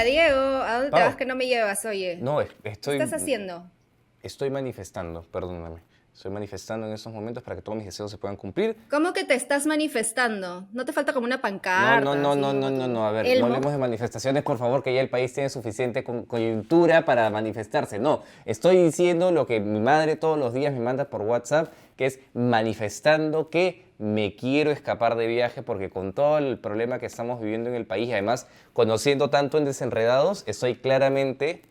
Diego, ¿a dónde te Pau, vas que no me llevas, oye? no, ¿Qué estás haciendo? estoy manifestando, perdóname. Estoy manifestando en estos momentos para que todos mis deseos se puedan cumplir. ¿Cómo que te estás manifestando? ¿No te falta como una No, no, pancarta, no, así no, no, como no, tu no. A ver, no Elmo? hablemos de manifestaciones, por favor, que ya el país tiene suficiente coyuntura para manifestarse. No, estoy diciendo lo que mi madre todos los días me manda por WhatsApp, que es manifestando que me quiero escapar de viaje porque con todo el problema que estamos viviendo en el país, y además conociendo tanto en Desenredados, estoy claramente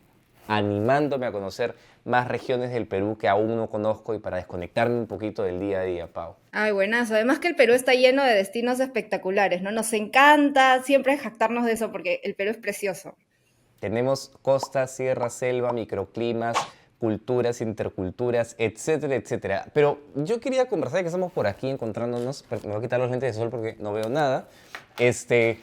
animándome a conocer más regiones del Perú que aún no conozco y para desconectarme un poquito del día a día, Pau. Ay, buenazo. Además que el Perú está lleno de destinos espectaculares, ¿no? Nos encanta siempre jactarnos de eso porque el Perú es precioso. Tenemos costa, sierra, selva, microclimas, culturas, interculturas, etcétera, etcétera. Pero yo quería conversar, que estamos por aquí encontrándonos, pero me voy a quitar los lentes de sol porque no veo nada. Este,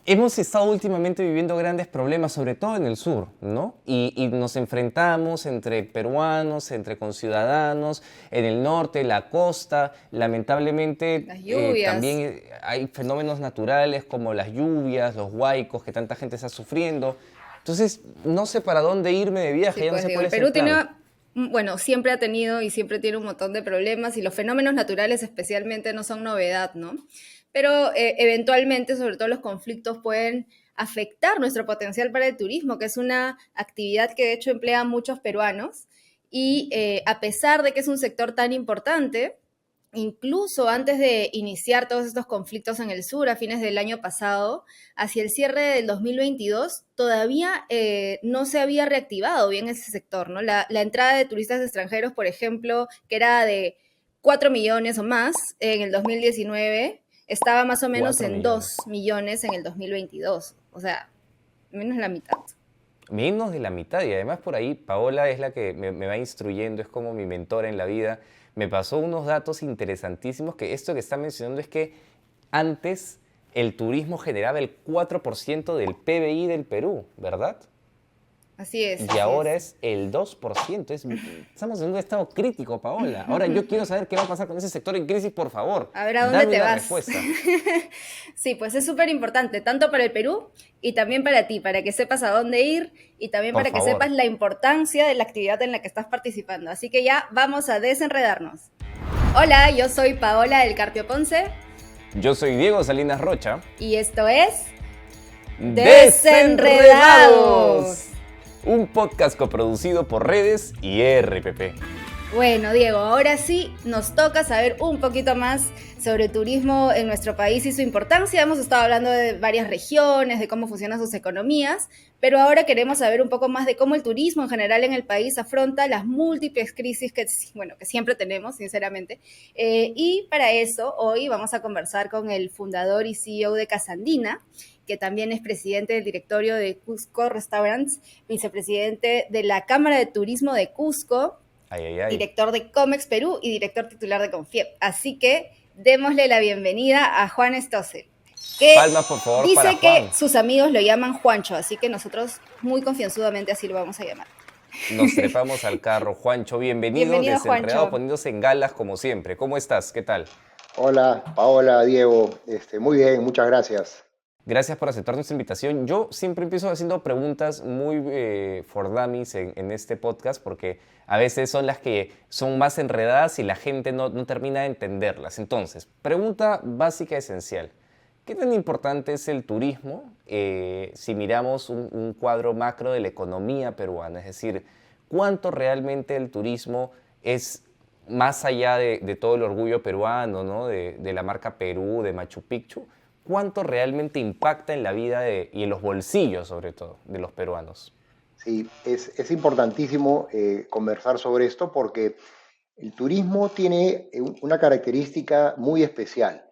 Hemos estado últimamente viviendo grandes problemas, sobre todo en el sur, ¿no? Y nos enfrentamos entre peruanos, entre conciudadanos, en el norte, la costa. Lamentablemente, Las lluvias. también hay fenómenos naturales como las lluvias, los huaicos, que tanta gente está sufriendo. Entonces, no sé para dónde irme de Sí, viaje, ya no pues sé digo, cuál el es el Perú tiene, plan. bueno, siempre ha tenido y siempre tiene un montón de problemas y los fenómenos naturales especialmente no son novedad, ¿no? Pero eventualmente, sobre todo los conflictos pueden afectar nuestro potencial para el turismo, que es una actividad que de hecho emplea a muchos peruanos y a pesar de que es un sector tan importante, incluso antes de iniciar todos estos conflictos en el sur a fines del año pasado, hacia el cierre del 2022, todavía no se había reactivado bien ese sector, ¿no? La entrada de turistas extranjeros, por ejemplo, que era de 4 millones o más en el 2019, estaba más o menos Cuatro en 2 millones. millones en el 2022, o sea, menos la mitad. Menos de la mitad, y además por ahí Paola es la que me va instruyendo, es como mi mentora en la vida. Me pasó unos datos interesantísimos, que esto que está mencionando es que antes el turismo generaba el 4% del PBI del Perú, ¿verdad? Así es, Y así ahora es. es el 2%. Estamos en un estado crítico, Paola. Ahora yo quiero saber qué va a pasar con ese sector en crisis, por favor. A ver a dónde Dame te una vas. respuesta. Sí, pues es súper importante, tanto para el Perú y también para ti, para que sepas a dónde ir y también Por para que sepas favor. la importancia de la actividad en la que estás participando. Así que ya vamos a desenredarnos. Hola, yo soy Paola del Carpio Ponce Yo soy Diego Salinas Rocha. y esto es ¡Desenredados! Desenredados. Un podcast coproducido por Redes y RPP. Bueno, Diego, ahora sí nos toca saber un poquito más sobre turismo en nuestro país y su importancia. Hemos estado hablando de varias regiones, de cómo funcionan sus economías, pero ahora queremos saber un poco más de cómo el turismo en general en el país afronta las múltiples crisis que, bueno, que siempre tenemos, sinceramente. Y para eso, hoy vamos a conversar con el fundador y CEO de Casandina, que también es presidente del directorio de Cusco Restaurants, vicepresidente de la Cámara de Turismo de Cusco, Ay, ay, ay. director de Comex Perú y director titular de Confiep. Así que démosle la bienvenida a Juan Stossel, que Palmas, por favor, para dice que Juan. sus amigos lo llaman Juancho, así que nosotros muy confianzudamente así lo vamos a llamar. Nos trepamos al carro. Juancho, bienvenido, Bienvenido, desenredado, Juancho. poniéndose en galas como siempre. ¿Cómo estás? ¿Qué tal? Hola, Paola, Diego, muy bien, muchas gracias. Gracias por aceptar nuestra invitación. Yo siempre empiezo haciendo preguntas muy for dummies en este podcast porque a veces son las que son más enredadas y la gente no termina de entenderlas. Entonces, pregunta básica esencial. ¿Qué tan importante es el turismo si miramos un cuadro macro de la economía peruana? Es decir, ¿cuánto realmente el turismo es más allá de todo el orgullo peruano, ¿no? De la marca Perú, de Machu Picchu? ¿Cuánto realmente impacta en la vida y en los bolsillos, sobre todo, de los peruanos? Sí, es importantísimo conversar sobre esto porque el turismo tiene una característica muy especial.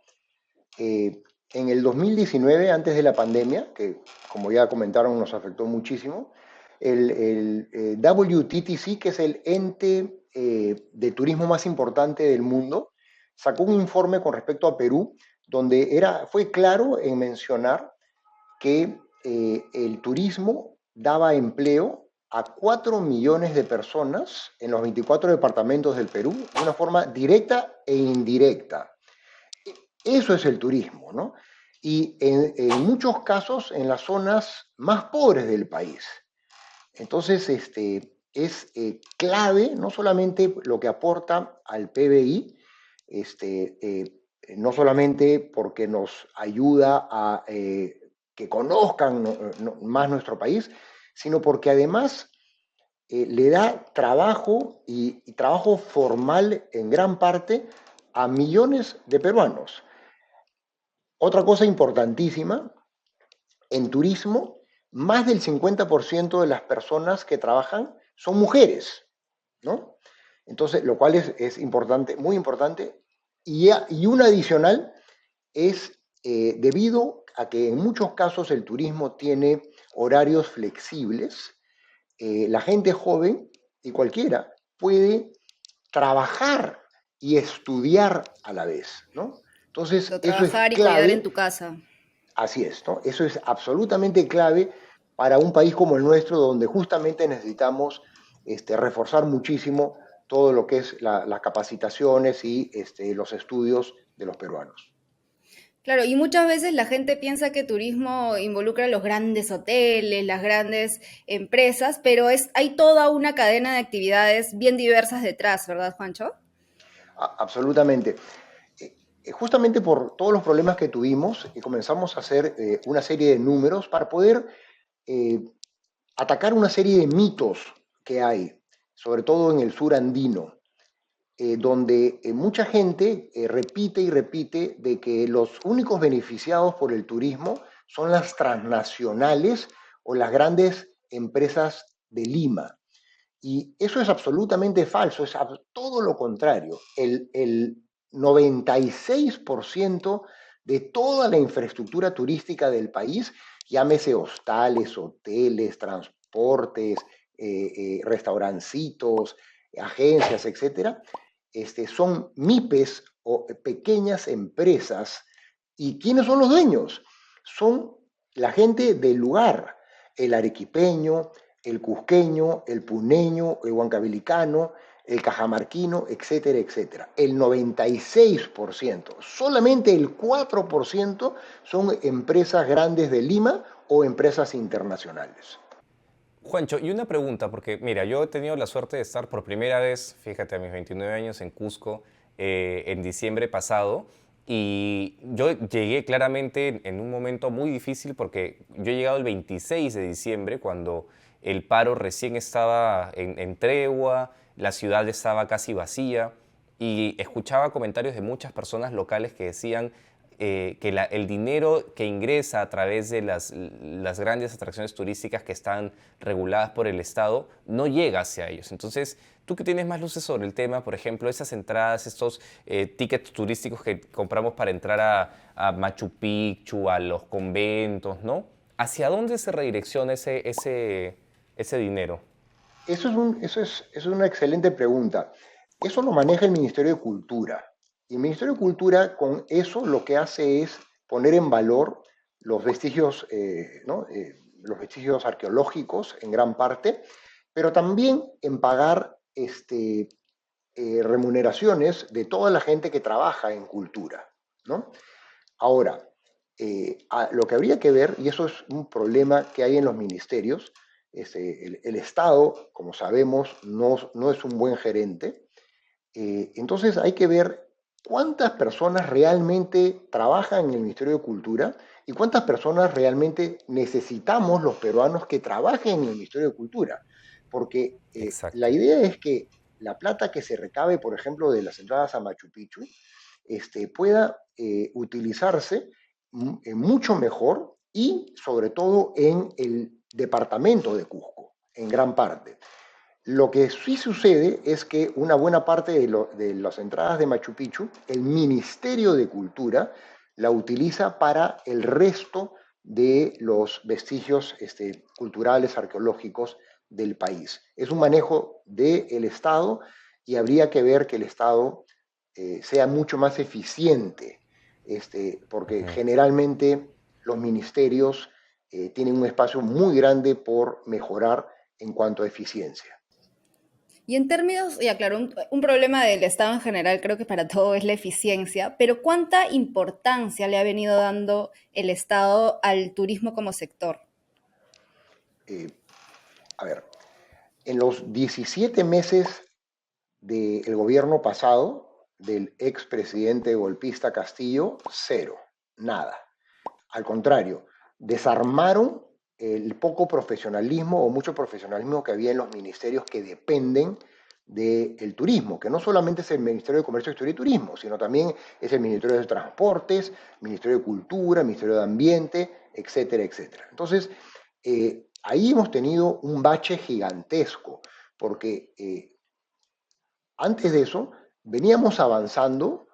En el 2019, antes de la pandemia, que como ya comentaron nos afectó muchísimo, el WTTC, que es el ente de turismo más importante del mundo, sacó un informe con respecto a Perú, donde fue claro en mencionar que el turismo daba empleo a 4 millones de personas en los 24 departamentos del Perú de una forma directa e indirecta. Eso es el turismo, ¿no? y en muchos casos en las zonas más pobres del país. Entonces, es clave no solamente lo que aporta al PBI, no solamente porque nos ayuda a que conozcan más nuestro país, sino porque además le da trabajo y trabajo formal en gran parte a millones de peruanos. Otra cosa importantísima, en turismo, más del 50% de las personas que trabajan son mujeres, ¿no? Entonces, lo cual es importante, muy importante. Y un adicional es debido a que en muchos casos el turismo tiene horarios flexibles, la gente joven y cualquiera puede trabajar y estudiar a la vez, ¿no? Entonces, eso es Trabajar y cuidar en clave, tu casa. así es, ¿no? Eso es absolutamente clave para un país como el nuestro, donde justamente necesitamos reforzar muchísimo todo lo que es las capacitaciones y los estudios de los peruanos. Claro, y muchas veces la gente piensa que turismo involucra los grandes hoteles, las grandes empresas, pero hay toda una cadena de actividades bien diversas detrás, ¿verdad, Juancho? Absolutamente. Justamente por todos los problemas que tuvimos, comenzamos a hacer una serie de números para poder eh, atacar una serie de mitos que hay, sobre todo en el sur andino, donde mucha gente repite y repite de que los únicos beneficiados por el turismo son las transnacionales o las grandes empresas de Lima. Y eso es absolutamente falso, es todo lo contrario. El 96% de toda la infraestructura turística del país, llámese hostales, hoteles, transportes, restaurancitos, agencias, etcétera, son MIPES o pequeñas empresas. ¿Y quiénes son los dueños? Son la gente del lugar, el arequipeño, el cusqueño, el puneño, el huancabilicano, el cajamarquino, etcétera, etcétera. El 96%, solamente el 4% son empresas grandes de Lima o empresas internacionales. Juancho, y una pregunta, porque mira, yo he tenido la suerte de estar por primera vez, fíjate, a mis 29 años en Cusco, en diciembre pasado, y yo llegué claramente en un momento muy difícil porque yo he llegado el 26 de diciembre, cuando el paro recién estaba en tregua, la ciudad estaba casi vacía, y escuchaba comentarios de muchas personas locales que decían que el dinero que ingresa a través de las grandes atracciones turísticas que están reguladas por el Estado no llega hacia ellos. Entonces, tú que tienes más luces sobre el tema, por ejemplo, esas entradas, estos tickets turísticos que compramos para entrar a Machu Picchu, a los conventos, ¿no? ¿Hacia dónde se redirecciona ese dinero? Es una excelente pregunta. Eso lo maneja el Ministerio de Cultura. Y el Ministerio de Cultura con eso lo que hace es poner en valor los vestigios, ¿no? Los vestigios arqueológicos en gran parte, pero también en pagar remuneraciones de toda la gente que trabaja en cultura, ¿no? Ahora, lo que habría que ver, y eso es un problema que hay en los ministerios, el Estado, como sabemos, no es un buen gerente. Entonces hay que ver cuántas personas realmente trabajan en el Ministerio de Cultura y cuántas personas realmente necesitamos los peruanos que trabajen en el Ministerio de Cultura. Porque la Exacto. idea es que la plata que se recabe, por ejemplo, de las entradas a Machu Picchu, pueda utilizarse mucho mejor y sobre todo en el departamento de Cusco, en gran parte. Lo que sí sucede es que una buena parte de las entradas de Machu Picchu, el Ministerio de Cultura la utiliza para el resto de los vestigios culturales, arqueológicos del país. Es un manejo del Estado y habría que ver que el Estado sea mucho más eficiente, porque Ujú. generalmente los ministerios tienen un espacio muy grande por mejorar en cuanto a eficiencia. Y en términos, ya claro, un problema del Estado en general creo que para todo es la eficiencia, pero ¿cuánta importancia le ha venido dando el Estado al turismo como sector? Eh, a ver, en los 17 meses del gobierno pasado, del expresidente golpista Castillo, cero, nada. Al contrario, desarmaron el poco profesionalismo o mucho profesionalismo que había en los ministerios que dependen del turismo, que no solamente es el Ministerio de Comercio, Exterior y Turismo, sino también es el Ministerio de Transportes, Ministerio de Cultura, Ministerio de Ambiente, etcétera, etcétera. Entonces, ahí hemos tenido un bache gigantesco, porque antes de eso veníamos avanzando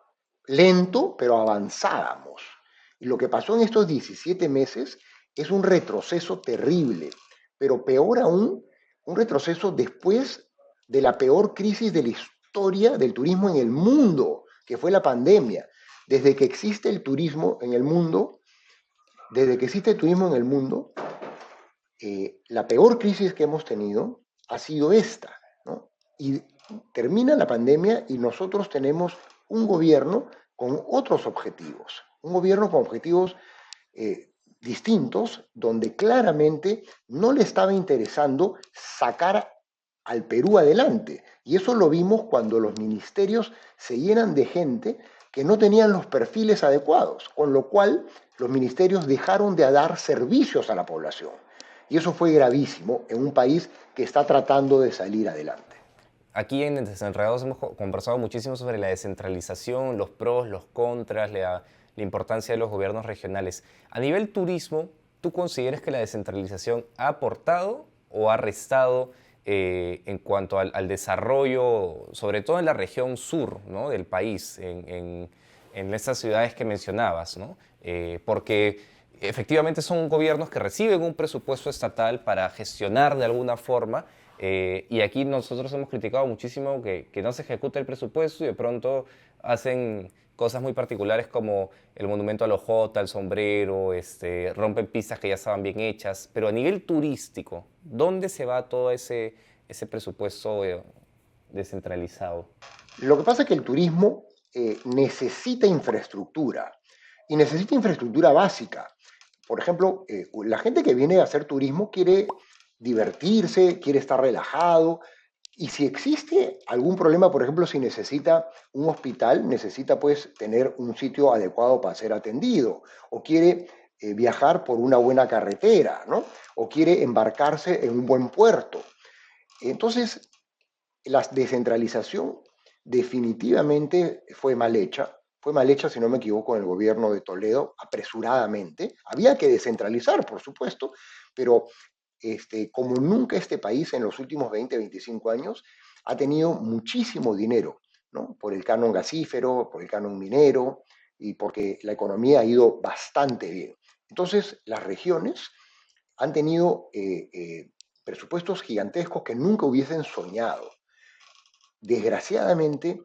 lento, pero avanzábamos. Y lo que pasó en estos 17 meses es un retroceso terrible, pero peor aún, un retroceso después de la peor crisis de la historia del turismo en el mundo, que fue la pandemia. Desde que existe el turismo en el mundo, desde que existe el turismo en el mundo, la peor crisis que hemos tenido ha sido esta, ¿no? Y termina la pandemia y nosotros tenemos un gobierno con otros objetivos, un gobierno con objetivos distintos, donde claramente no le estaba interesando sacar al Perú adelante. Y eso lo vimos cuando los ministerios se llenan de gente que no tenían los perfiles adecuados, con lo cual los ministerios dejaron de dar servicios a la población. Y eso fue gravísimo en un país que está tratando de salir adelante. Aquí en Desenredados hemos conversado muchísimo sobre la descentralización, los pros, los contras, la importancia de los gobiernos regionales. A nivel turismo, ¿tú consideras que la descentralización ha aportado o ha restado en cuanto al desarrollo, sobre todo en la región sur, ¿no?, del país, en estas ciudades que mencionabas, ¿no? Porque efectivamente son gobiernos que reciben un presupuesto estatal para gestionar de alguna forma, y aquí nosotros hemos criticado muchísimo que no se ejecuta el presupuesto y de pronto hacen cosas muy particulares como el monumento al Ojota, al sombrero, rompen pistas que ya estaban bien hechas. Pero a nivel turístico, ¿dónde se va todo ese presupuesto descentralizado? Lo que pasa es que el turismo necesita infraestructura y necesita infraestructura básica. Por ejemplo, la gente que viene a hacer turismo quiere divertirse, quiere estar relajado. Y si existe algún problema, por ejemplo, si necesita un hospital, necesita pues tener un sitio adecuado para ser atendido, o quiere viajar por una buena carretera, ¿no? O quiere embarcarse en un buen puerto. Entonces, la descentralización definitivamente fue mal hecha, si no me equivoco, en el gobierno de Toledo, apresuradamente. Había que descentralizar, por supuesto, pero como nunca este país en los últimos 20, 25 años ha tenido muchísimo dinero, ¿no? Por el canon gasífero, por el canon minero y porque la economía ha ido bastante bien. Entonces, las regiones han tenido presupuestos gigantescos que nunca hubiesen soñado. Desgraciadamente,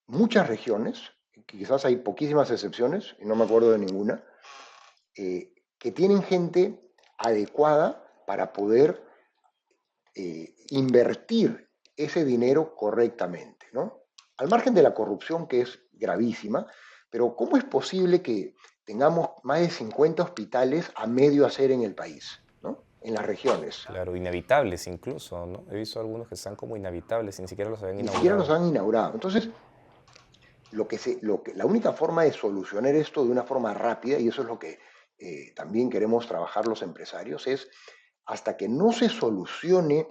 muchas regiones, quizás hay poquísimas excepciones, y no me acuerdo de ninguna, que tienen gente adecuada para poder invertir ese dinero correctamente, ¿no? Al margen de la corrupción, que es gravísima, pero ¿cómo es posible que tengamos más de 50 hospitales a medio hacer en el país, ¿no? En las regiones? Claro, inhabitables incluso, ¿no? He visto algunos que están como inhabitables y ni siquiera los habían Ni siquiera los inaugurado. han inaugurado. Entonces, la única forma de solucionar esto de una forma rápida, y eso es lo que también queremos trabajar los empresarios, es hasta que no se solucione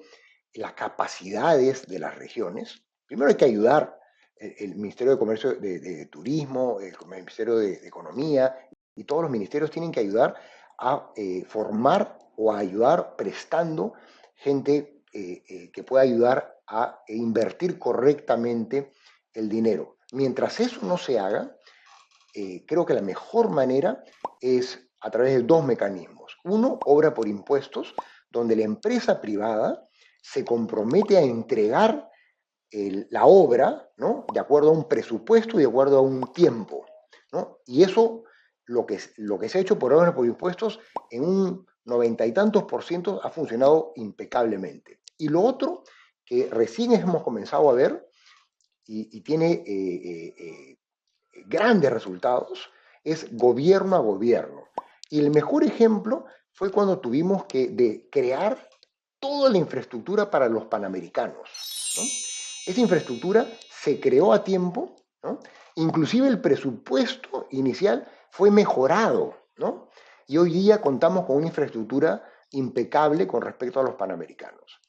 las capacidades de las regiones. Primero hay que ayudar el Ministerio de Comercio, de Turismo, el Ministerio de Economía, y todos los ministerios tienen que ayudar a formar o a ayudar prestando gente que pueda ayudar a invertir correctamente el dinero. Mientras eso no se haga, creo que la mejor manera es a través de dos mecanismos. Uno, obra por impuestos, donde la empresa privada se compromete a entregar la obra, ¿no?, de acuerdo a un presupuesto y de acuerdo a un tiempo, ¿no? Y eso, lo que se ha hecho por obra por impuestos, en un 90 y tantos % ha funcionado impecablemente. Y lo otro que recién hemos comenzado a ver y tiene grandes resultados, es gobierno a gobierno. Y el mejor ejemplo fue cuando tuvimos que crear toda la infraestructura para los panamericanos, ¿no? Esa infraestructura se creó a tiempo, ¿no? Inclusive el presupuesto inicial fue mejorado, ¿no? Y hoy día contamos con una infraestructura impecable con respecto a los panamericanos.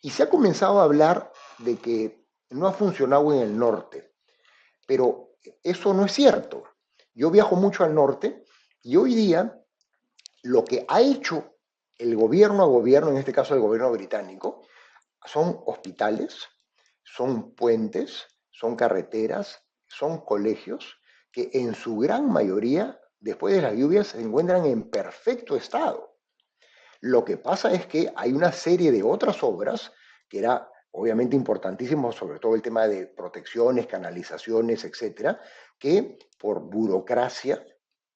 Y se ha comenzado a hablar de que no ha funcionado en el norte, pero eso no es cierto. Yo viajo mucho al norte y hoy día lo que ha hecho el gobierno a gobierno, en este caso el gobierno británico, son hospitales, son puentes, son carreteras, son colegios que en su gran mayoría, después de las lluvias, se encuentran en perfecto estado. Lo que pasa es que hay una serie de otras obras que era obviamente importantísimo, sobre todo el tema de protecciones, canalizaciones, etcétera, que por burocracia,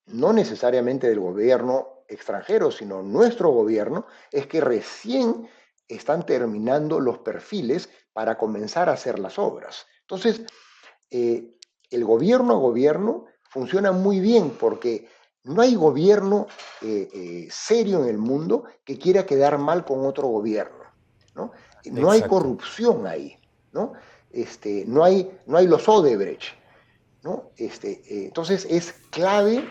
no necesariamente del gobierno extranjero, sino nuestro gobierno, es que recién están terminando los perfiles para comenzar a hacer las obras. Entonces, el gobierno a gobierno funciona muy bien porque no hay gobierno serio en el mundo que quiera quedar mal con otro gobierno, ¿no? No hay corrupción ahí, ¿no? No hay los Odebrecht, ¿no? Entonces es clave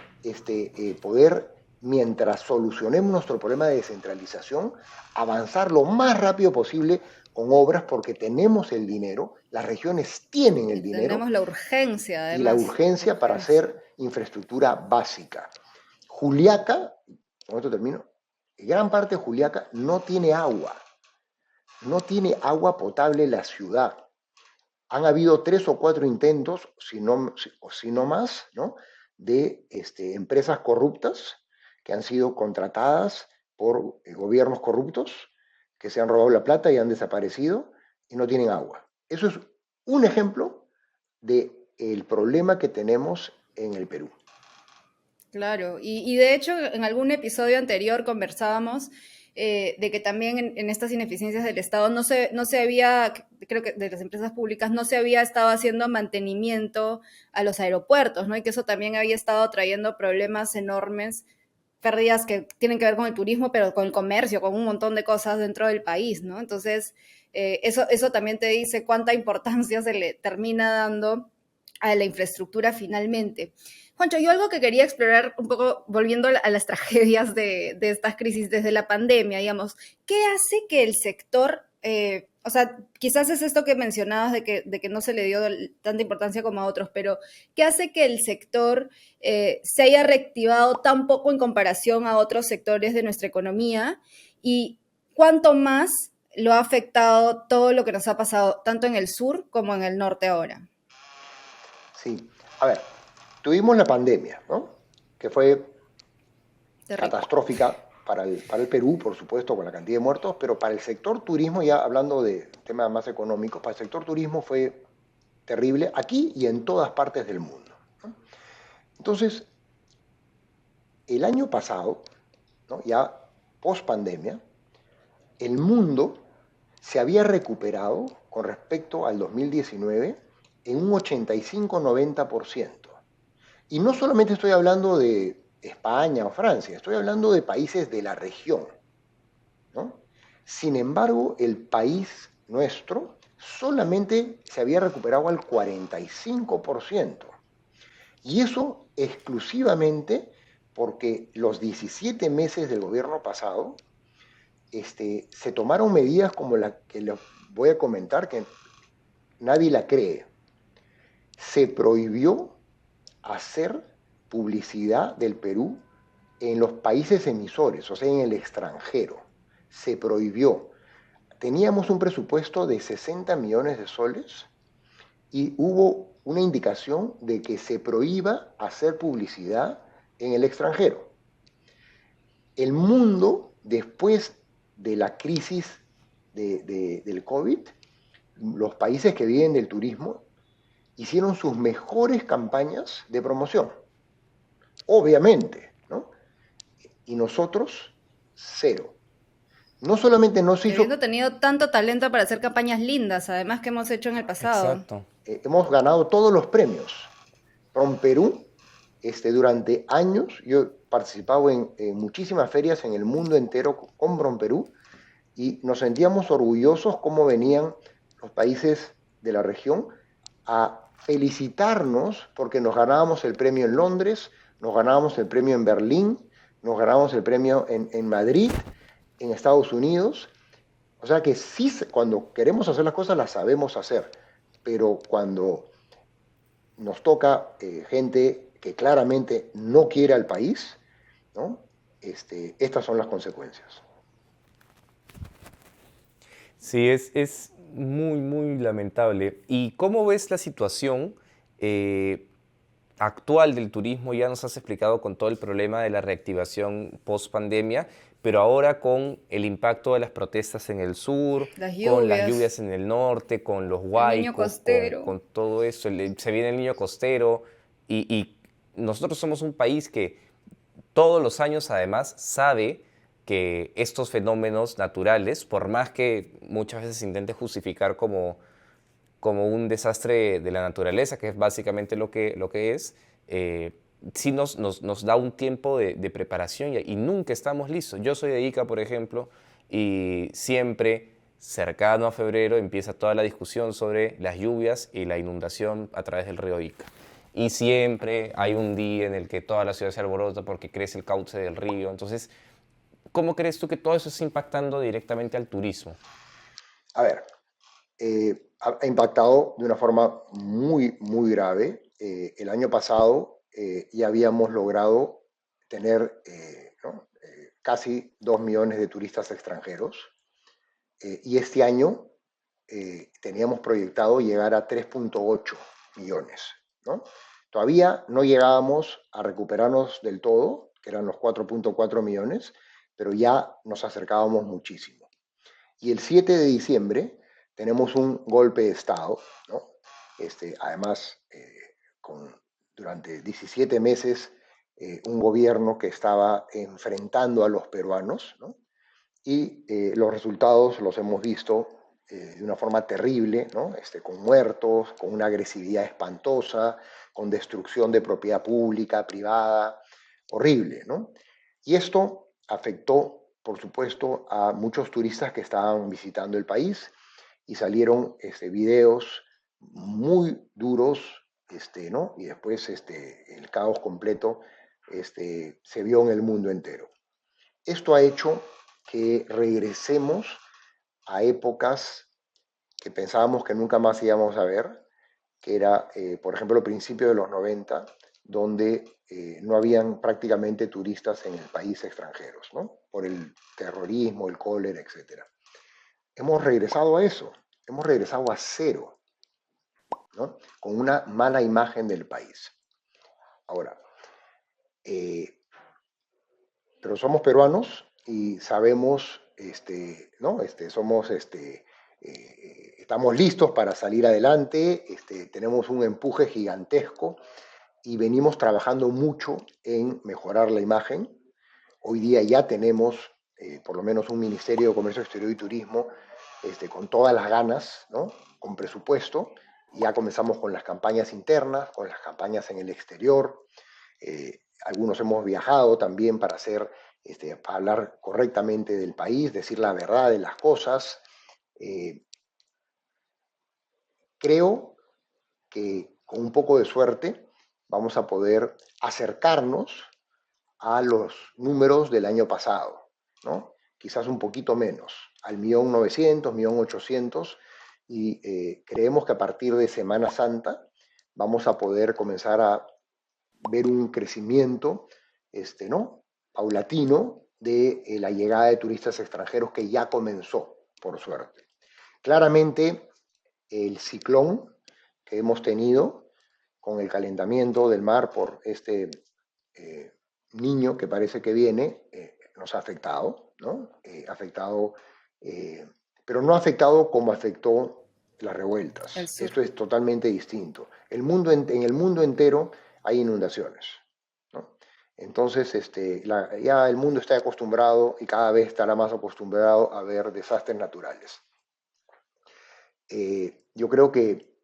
poder, mientras solucionemos nuestro problema de descentralización, avanzar lo más rápido posible con obras porque tenemos el dinero, las regiones tienen el dinero. Tenemos la urgencia, además. Y la urgencia para hacer infraestructura básica. Juliaca, con esto termino, gran parte de Juliaca no tiene agua. No tiene agua potable la ciudad. Han habido 3 o 4 intentos, si no más, ¿no? De empresas corruptas que han sido contratadas por gobiernos corruptos que se han robado la plata y han desaparecido y no tienen agua. Eso es un ejemplo del problema que tenemos en el Perú. Claro, y de hecho en algún episodio anterior conversábamos de que también en estas ineficiencias del Estado no se había, creo que de las empresas públicas, no se había estado haciendo mantenimiento a los aeropuertos, ¿no? Y que eso también había estado trayendo problemas enormes, pérdidas que tienen que ver con el turismo, pero con el comercio, con un montón de cosas dentro del país, ¿no? Entonces, eso también te dice cuánta importancia se le termina dando a la infraestructura finalmente. Juancho, yo algo que quería explorar un poco, volviendo a las tragedias de estas crisis desde la pandemia, digamos, ¿qué hace que el sector, o sea, quizás es esto que mencionabas de que no se le dio tanta importancia como a otros, pero ¿qué hace que el sector se haya reactivado tan poco en comparación a otros sectores de nuestra economía? ¿Y cuánto más lo ha afectado todo lo que nos ha pasado, tanto en el sur como en el norte ahora? Sí, a ver, tuvimos la pandemia, ¿no? Que fue catastrófica para el Perú, por supuesto, con la cantidad de muertos, pero para el sector turismo, ya hablando de temas más económicos, para el sector turismo fue terrible aquí y en todas partes del mundo, ¿no? Entonces, el año pasado, ¿no? Ya post pandemia, el mundo se había recuperado con respecto al 2019 en un 85-90%. Y no solamente estoy hablando de España o Francia, estoy hablando de países de la región, ¿no? Sin embargo, el país nuestro solamente se había recuperado al 45%. Y eso exclusivamente porque los 17 meses del gobierno pasado se tomaron medidas como la que les voy a comentar, que nadie la cree. Se prohibió hacer publicidad del Perú en los países emisores, o sea, en el extranjero. Se prohibió. Teníamos un presupuesto de 60 millones de soles y hubo una indicación de que se prohíba hacer publicidad en el extranjero. El mundo, después de la crisis del COVID, los países que viven del turismo hicieron sus mejores campañas de promoción. Obviamente, ¿no? Y nosotros, cero. No solamente no se Y hizo, habiendo tenido tanto talento para hacer campañas lindas, además que hemos hecho en el pasado. Exacto. hemos ganado todos los premios. Perú, durante años, yo he participado en muchísimas ferias en el mundo entero con Perú y nos sentíamos orgullosos cómo venían los países de la región a felicitarnos porque nos ganábamos el premio en Londres, nos ganábamos el premio en Berlín, nos ganábamos el premio en Madrid, en Estados Unidos. O sea que sí, cuando queremos hacer las cosas las sabemos hacer, pero cuando nos toca gente que claramente no quiere al país, ¿no? Estas son las consecuencias. Sí, es muy, muy lamentable. ¿Y cómo ves la situación eh, actual del turismo? Ya nos has explicado con todo el problema de la reactivación post pandemia, pero ahora con el impacto de las protestas en el sur, Las con las lluvias, lluvias en el norte, con los el niño huaicos, costero. con todo eso, se viene el niño costero y nosotros somos un país que todos los años además sabe que estos fenómenos naturales, por más que muchas veces se intente justificar como un desastre de la naturaleza, que es básicamente lo que es, sí nos da un tiempo de preparación y nunca estamos listos. Yo soy de Ica, por ejemplo, y siempre cercano a febrero empieza toda la discusión sobre las lluvias y la inundación a través del río Ica. Y siempre hay un día en el que toda la ciudad se alborota porque crece el cauce del río. Entonces, ¿cómo crees tú que todo eso está impactando directamente al turismo? A ver, ha impactado de una forma muy, muy grave. El año pasado ya habíamos logrado tener ¿no? Casi 2 millones de turistas extranjeros y este año teníamos proyectado llegar a 3,8 millones. ¿No? Todavía no llegábamos a recuperarnos del todo, que eran los 4,4 millones, pero ya nos acercábamos muchísimo. Y el 7 de diciembre tenemos un golpe de Estado, ¿no? Además, durante 17 meses, un gobierno que estaba enfrentando a los peruanos, ¿no? Y los resultados los hemos visto de una forma terrible, ¿no? Con muertos, con una agresividad espantosa, con destrucción de propiedad pública, privada, horrible, ¿no? Y esto afectó, por supuesto, a muchos turistas que estaban visitando el país y salieron videos muy duros, ¿no? Y después el caos completo se vio en el mundo entero. Esto ha hecho que regresemos a épocas que pensábamos que nunca más íbamos a ver, que era, por ejemplo, principios de los 90, donde no habían prácticamente turistas en el país extranjeros, ¿no? Por el terrorismo, el cólera, etc. Hemos regresado a eso, hemos regresado a cero, ¿no? Con una mala imagen del país. Ahora, pero somos peruanos y sabemos, ¿no? Somos, estamos listos para salir adelante, tenemos un empuje gigantesco y venimos trabajando mucho en mejorar la imagen. Hoy día ya tenemos por lo menos un Ministerio de Comercio Exterior y Turismo con todas las ganas, ¿no? Con presupuesto. Ya comenzamos con las campañas internas, con las campañas en el exterior. Algunos hemos viajado también para para hablar correctamente del país, decir la verdad de las cosas. Creo que con un poco de suerte vamos a poder acercarnos a los números del año pasado, ¿no? Quizás un poquito menos, al 1.900.000, 1.800.000, y creemos que a partir de Semana Santa vamos a poder comenzar a ver un crecimiento, ¿no? Paulatino de la llegada de turistas extranjeros que ya comenzó, por suerte. Claramente, el ciclón que hemos tenido con el calentamiento del mar por eh, niño que parece que viene, nos ha afectado, ¿no? Pero no ha afectado como afectó las El revueltas. sur. Esto es totalmente distinto. En el mundo entero hay inundaciones, ¿no? Entonces, ya el mundo está acostumbrado y cada vez estará más acostumbrado a ver desastres naturales. Yo creo que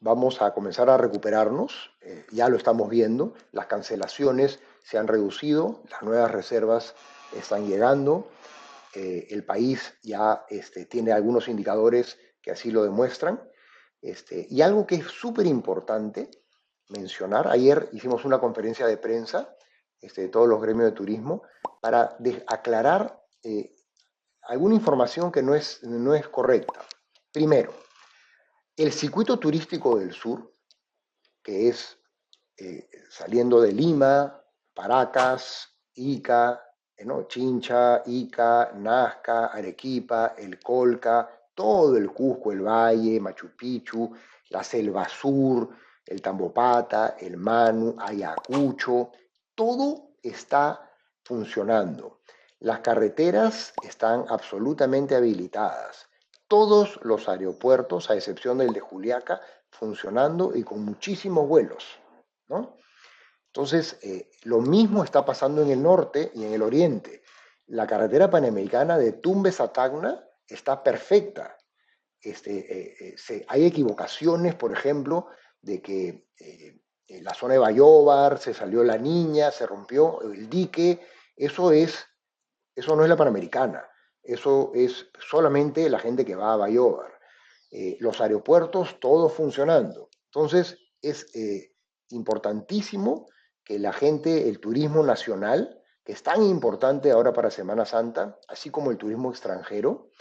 vamos a comenzar a recuperarnos, ya lo estamos viendo, las cancelaciones se han reducido, las nuevas reservas están llegando, el país ya tiene algunos indicadores que así lo demuestran, y algo que es súper importante mencionar, ayer hicimos una conferencia de prensa de todos los gremios de turismo para aclarar alguna información que no es correcta. Primero, el circuito turístico del sur, que es saliendo de Lima, Paracas, Ica, ¿no? Chincha, Ica, Nazca, Arequipa, el Colca, todo el Cusco, el Valle, Machu Picchu, la Selva Sur, el Tambopata, el Manu, Ayacucho, todo está funcionando. Las carreteras están absolutamente habilitadas. Todos los aeropuertos, a excepción del de Juliaca, funcionando y con muchísimos vuelos, ¿no? Entonces, lo mismo está pasando en el norte y en el oriente. La carretera panamericana de Tumbes a Tacna está perfecta. Hay equivocaciones, por ejemplo, de que en la zona de Bayóvar se salió la niña, se rompió el dique. Eso no es la Panamericana. Eso es solamente la gente que va a Bayóvar. Los aeropuertos, todo funcionando. Entonces, es importantísimo que la gente, el turismo nacional, que es tan importante ahora para Semana Santa, así como el turismo extranjero,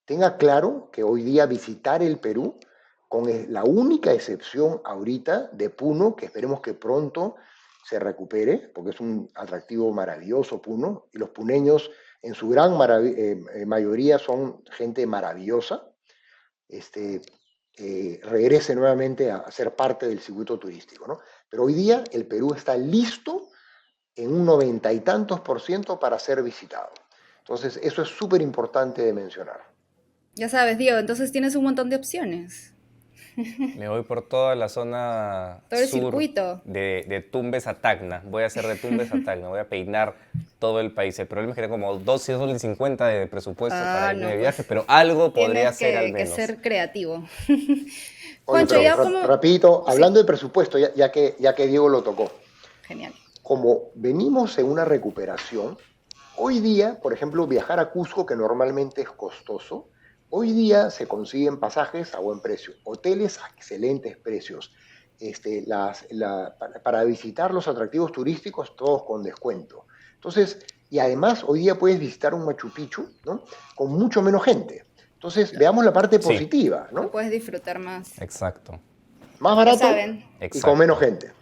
tenga claro que hoy día visitar el Perú, con la única excepción ahorita de Puno, que esperemos que pronto se recupere, porque es un atractivo maravilloso Puno, y los puneños en su gran mayoría son gente maravillosa, regrese nuevamente a ser parte del circuito turístico, ¿no? Pero hoy día el Perú está listo en un 90 y tantos % para ser visitado. Entonces, eso es súper importante de mencionar. Ya sabes, Diego, entonces tienes un montón de opciones. Me voy por toda la zona Todo el sur circuito. de Tumbes a Tacna. Voy a hacer de Tumbes a Tacna. Voy a peinar todo el país. El problema es que tengo como 12 soles 50 de presupuesto para Ah, irme no, de pues viaje, pero algo podría tienes ser al que menos. ser creativo. Oye, Juancho, pero ya como... rapidito, Sí, hablando de presupuesto, ya que Diego lo tocó, genial. como venimos en una recuperación, hoy día, por ejemplo, viajar a Cusco, que normalmente es costoso, hoy día se consiguen pasajes a buen precio, hoteles a excelentes precios, para visitar los atractivos turísticos, todos con descuento. Entonces, y además hoy día puedes visitar un Machu Picchu, ¿no? Con mucho menos gente. Entonces, veamos la parte Sí, positiva, Lo ¿no? puedes disfrutar más. exacto, Más Ya barato saben. y con menos exacto. gente.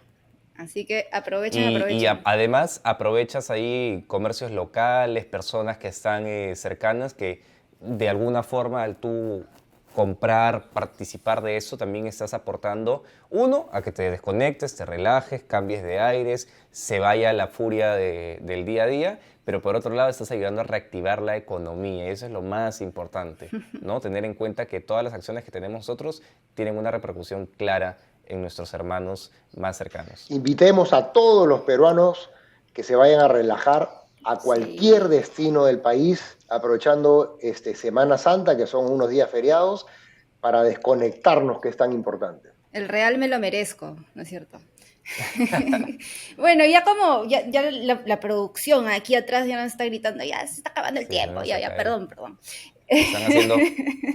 Así que aprovechen, aprovechen. Además aprovechas ahí comercios locales, personas que están cercanas, que de alguna forma al tú comprar, participar de eso, también estás aportando, uno, a que te desconectes, te relajes, cambies de aires, se vaya la furia del día a día, pero por otro lado estás ayudando a reactivar la economía y eso es lo más importante, ¿no? Tener en cuenta que todas las acciones que tenemos nosotros tienen una repercusión clara en nuestros hermanos más cercanos. Invitemos a todos los peruanos que se vayan a relajar a cualquier Sí. destino del país, aprovechando Semana Santa, que son unos días feriados, para desconectarnos, que es tan importante. El real me lo merezco, ¿no es cierto? Bueno, ya la producción aquí atrás ya nos está gritando, ya se está acabando el Sí, tiempo, tenemos ya, acá ya, ahí. perdón, perdón. Están haciendo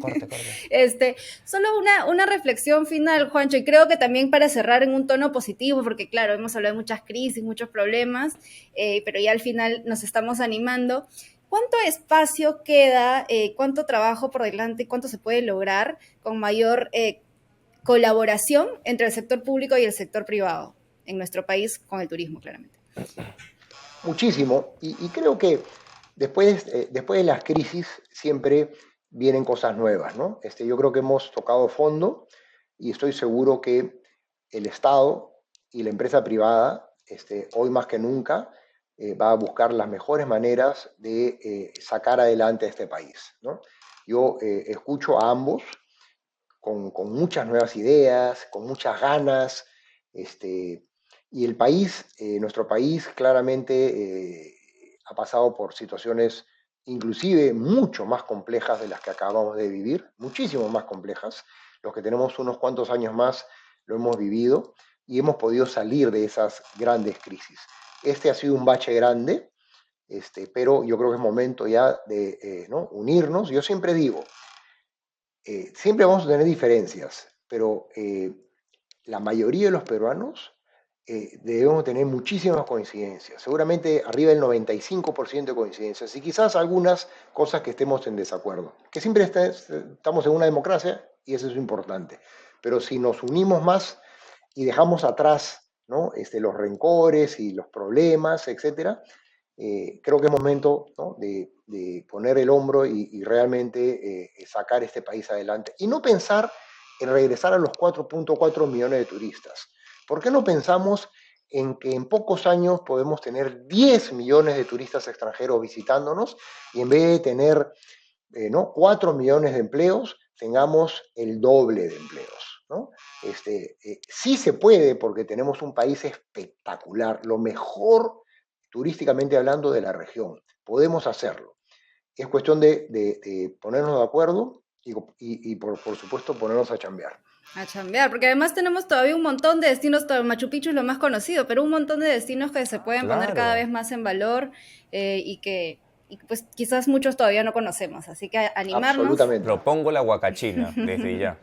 corte, corte. Solo una reflexión final, Juancho, y creo que también para cerrar en un tono positivo, porque claro, hemos hablado de muchas crisis, muchos problemas, pero ya al final nos estamos animando. ¿Cuánto espacio queda, cuánto trabajo por delante, cuánto se puede lograr con mayor colaboración entre el sector público y el sector privado en nuestro país con el turismo, claramente? Muchísimo, y creo que después de las crisis siempre vienen cosas nuevas, ¿no? Yo creo que hemos tocado fondo y estoy seguro que el Estado y la empresa privada, hoy más que nunca, va a buscar las mejores maneras de sacar adelante a este país, ¿no? Yo escucho a ambos con muchas nuevas ideas, con muchas ganas, Y el país, nuestro país claramente ha pasado por situaciones inclusive mucho más complejas de las que acabamos de vivir, muchísimo más complejas. Los que tenemos unos cuantos años más lo hemos vivido y hemos podido salir de esas grandes crisis. Este ha sido un bache grande, pero yo creo que es momento ya de ¿no? unirnos. Yo siempre digo, siempre vamos a tener diferencias, pero la mayoría de los peruanos debemos tener muchísimas coincidencias, seguramente arriba del 95% de coincidencias y quizás algunas cosas que estemos en desacuerdo, que siempre estamos en una democracia y eso es importante, pero si nos unimos más y dejamos atrás, ¿no? Los rencores y los problemas, etcétera, creo que es momento, ¿no? de poner el hombro y realmente sacar este país adelante y no pensar en regresar a los 4.4 millones de turistas. ¿Por qué no pensamos en que en pocos años podemos tener 10 millones de turistas extranjeros visitándonos y en vez de tener ¿no? 4 millones de empleos, tengamos el doble de empleos? ¿No? Sí se puede porque tenemos un país espectacular, lo mejor turísticamente hablando de la región. Podemos hacerlo. Es cuestión de ponernos de acuerdo y por supuesto ponernos a chambear. A chambear, porque además tenemos todavía un montón de destinos, Machu Picchu es lo más conocido, pero un montón de destinos que se pueden poner cada vez más en valor y que pues quizás muchos todavía no conocemos, así que animarnos. Absolutamente. Propongo la huacachina desde ya.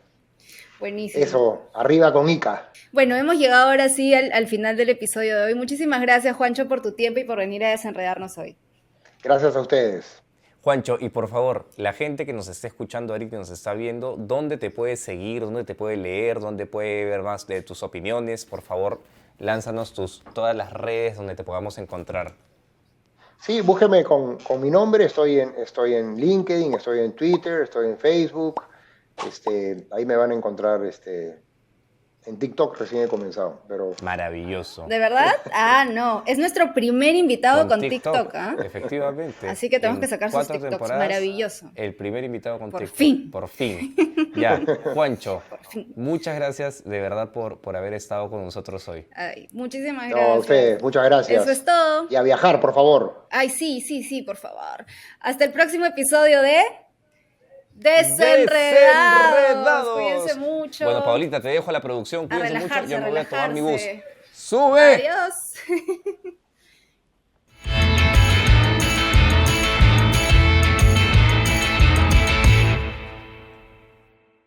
Buenísimo. Eso, arriba con Ica. Bueno, hemos llegado ahora sí al final del episodio de hoy. Muchísimas gracias, Juancho, por tu tiempo y por venir a desenredarnos hoy. Gracias a ustedes. Juancho, y por favor, la gente que nos está escuchando ahorita, que nos está viendo, ¿dónde te puede seguir? ¿Dónde te puede leer? ¿Dónde puede ver más de tus opiniones? Por favor, lánzanos todas las redes donde te podamos encontrar. Sí, búsqueme con mi nombre. Estoy en LinkedIn, estoy en Twitter, estoy en Facebook. Ahí me van a encontrar. En TikTok recién he comenzado, pero... Maravilloso. ¿De verdad? Ah, no. Es nuestro primer invitado con TikTok, ¿ah? Efectivamente. Así que tenemos que sacar sus TikToks. Maravilloso. El primer invitado con Por TikTok. Fin. Por fin. Ya, Juancho, muchas gracias de verdad por haber estado con nosotros hoy. Ay, muchísimas gracias. No, a ustedes, muchas gracias. Eso es todo. Y a viajar, por favor. Ay, sí, por favor. Hasta el próximo episodio de... Desenredados. Cuídense mucho. Bueno, Paulita, te dejo a la producción. Cuídense mucho. Yo me voy a tomar mi bus. ¡Sube! Adiós.